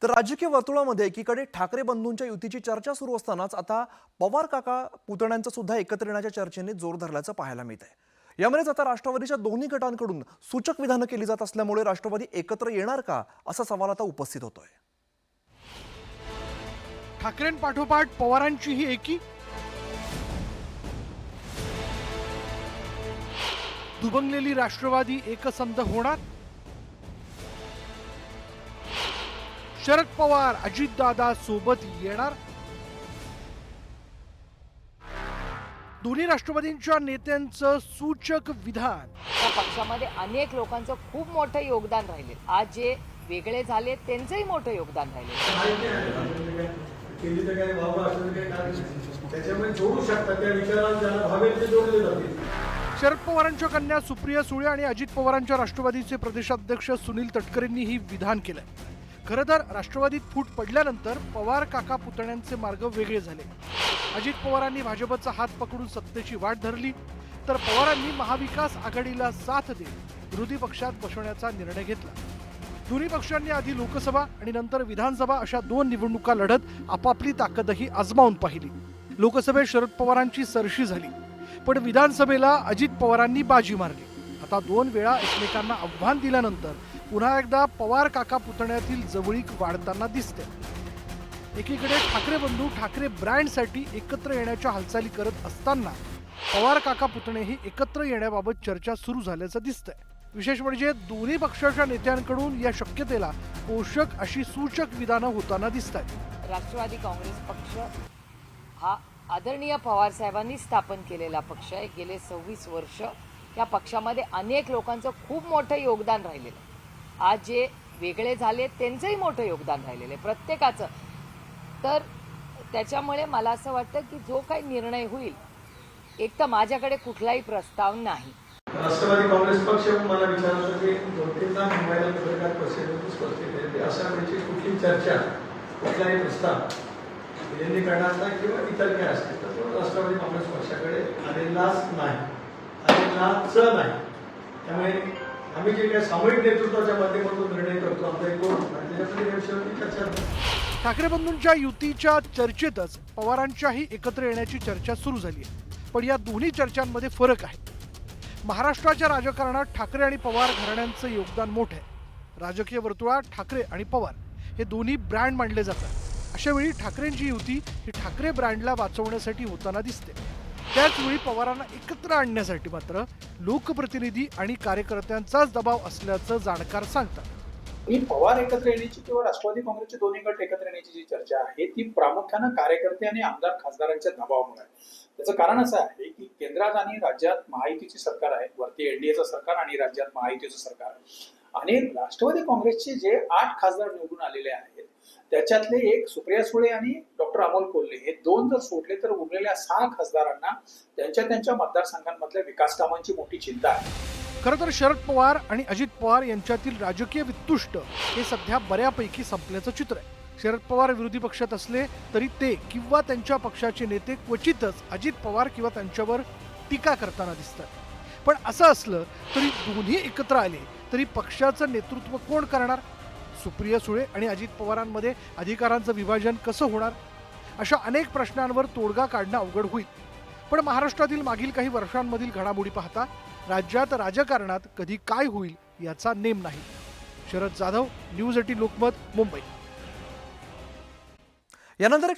तर राजकीय वर्तुळामध्ये एकीकडे ठाकरे बंधूंच्या युतीची चर्चा सुरू असतानाच आता पवार काका पुतण्यांचं सुद्धा एकत्र येण्याच्या चर्चेने जोर धरल्याचं पाहायला मिळत आहे। यामुळेच आता राष्ट्रवादीच्या दोन्ही गटांकडून सूचक विधानं केली जात असल्यामुळे राष्ट्रवादी एकत्र येणार का असा सवाल आता उपस्थित होतोय। ठाकरेंपाठोपाठ पवारांची ही एकी, दुबंगलेली राष्ट्रवादी एकसंध होणार? शरद पवार अजितदादा सोबत येणार? दोन्ही राष्ट्रवादींच्या नेत्यांचं सूचक विधान। त्या पक्षामध्ये अनेक लोकांचं खूप मोठं योगदान राहिले। आज जे वेगळे झाले त्यांचंही मोठं योगदान राहिले। शरद पवारांच्या कन्या सुप्रिया सुळे आणि अजित पवारांच्या राष्ट्रवादीचे प्रदेशाध्यक्ष सुनील तटकरेंनी ही विधान केलंय। खरं तर राष्ट्रवादीत फूट पडल्यानंतर पवार काका पुतण्यांचे मार्ग वेगळे झाले। अजित पवारांनी भाजपचा हात पकडून सत्तेची वाट धरली, तर पवारांनी महाविकास आघाडीला साथ देत विरोधी पक्षात बसवण्याचा निर्णय घेतला। दोन्ही पक्षांनी आधी लोकसभा आणि नंतर विधानसभा अशा दोन निवडणुका लढत आपापली ताकदही आजमावून पाहिली। लोकसभेत शरद पवारांची सरशी झाली, पण विधानसभेला अजित पवारांनी बाजी मारली। आता दोन वेळा एकमेकांना आव्हान दिल्यानंतर पुन्हा एकदा पवार काका पुतण्यातील जवळीक वाढताना दिसते। एकीकडे ठाकरे बंधू ठाकरे ब्रँडसाठी एकत्र येण्याच्या हालचाली करत असताना पवार काका पुतणेही एकत्र येण्याबाबत चर्चा सुरू झाल्याचं दिसतंय। विशेष म्हणजे दोन्ही पक्षाच्या नेत्यांकडून या शक्यतेला पोषक अशी सूचक विधानं होताना दिसत आहेत। राष्ट्रवादी काँग्रेस पक्ष हा आदरणीय पवार साहेबांनी स्थापन केलेला पक्ष आहे। गेले 26 वर्ष या पक्षामध्ये अनेक लोकांचं खूप मोठं योगदान राहिलेलं आहे। आज जे वेगळे झाले त्यांचंही मोठं योगदान राहिलेलं आहे प्रत्येकाचं। तर त्याच्यामुळे मला असं वाटतं की जो काही निर्णय होईल, एक तर माझ्याकडे कुठलाही प्रस्ताव नाही। राष्ट्रवादी काँग्रेस पक्ष मला विचारलं की 2-3दा मुंबईला पत्रकार परिषदेत स्पष्ट केले की अशा वेळची कुठली चर्चा कुठलाही प्रस्ताव यांनी करण्याचा किंवा इतर काय असते तर तो राष्ट्रवादी काँग्रेस पक्षाकडे आलेलाच नाही। त्यामुळे आम्ही जे काही सामूहिक नेतृत्वाच्या माध्यमातून निर्णय करतो आमचा एक त्याच्यामध्ये या विषयावरती चर्चा नाही। ठाकरे बंधूंच्या युतीच्या चर्चेतच पवारांच्याही एकत्र येण्याची चर्चा सुरू झाली आहे, पण या दोन्ही चर्चांमध्ये फरक आहे। महाराष्ट्राच्या राजकारणात ठाकरे आणि पवार घराण्यांचं योगदान मोठं आहे। राजकीय वर्तुळात ठाकरे आणि पवार हे दोन्ही ब्रँड मानले जातात। अशा वेळी ठाकरेंची युती ही ठाकरे ब्रँडला वाचवण्यासाठी होताना दिसते। त्याचवेळी पवारांना एकत्र आणण्यासाठी मात्र लोकप्रतिनिधी आणि कार्यकर्त्यांचाच दबाव असल्याचं जाणकार सांगतात। ही पवार एकत्र येण्याची किंवा राष्ट्रवादी काँग्रेसचे दोन्ही गट एकत्र येण्याची जी चर्चा आहे ती प्रामुख्याने कार्यकर्ते आणि आमदार खासदारांच्या दबावामुळे आहे। त्याचं कारण असं आहे की केंद्रात आणि राज्यात महायुतीची सरकार आहे, वरती एनडीएचं सरकार आणि राज्यात महायुतीचं सरकार आणि राष्ट्रवादी काँग्रेसचे जे 8 खासदार निवडून आलेले आहेत त्याच्यातले एक सुप्रिया सुळे आणि डॉक्टर अमोल कोल्हे हे 2 जर सोडले तर उरलेल्या 6 खासदारांना त्यांच्या मतदारसंघांमधल्या विकास कामांची मोठी चिंता आहे। खरं तर शरद पवार आणि अजित पवार यांच्यातील राजकीय वित्तुष्ट हे सध्या बऱ्यापैकी संपल्याचं चित्र आहे। शरद पवार विरोधी पक्षात असले तरी ते किंवा त्यांच्या पक्षाचे नेते क्वचितच अजित पवार किंवा त्यांच्यावर टीका करताना दिसतात। पण असं असलं तरी दोन्ही एकत्र आले तरी पक्षाचं नेतृत्व कोण करणार? सुप्रिया सुळे आणि अजित पवारांमध्ये अधिकारांचं विभाजन कसं होणार? अशा अनेक प्रश्नांवर तोडगा काढणं अवघड होईल। पण महाराष्ट्रातील मागील काही वर्षांमधील घडामोडी पाहता राज्यात राजकारणात कधी काय होईल याचा नेम नाही। शरद जाधव, न्यूज 18 लोकमत, मुंबई। यानंतर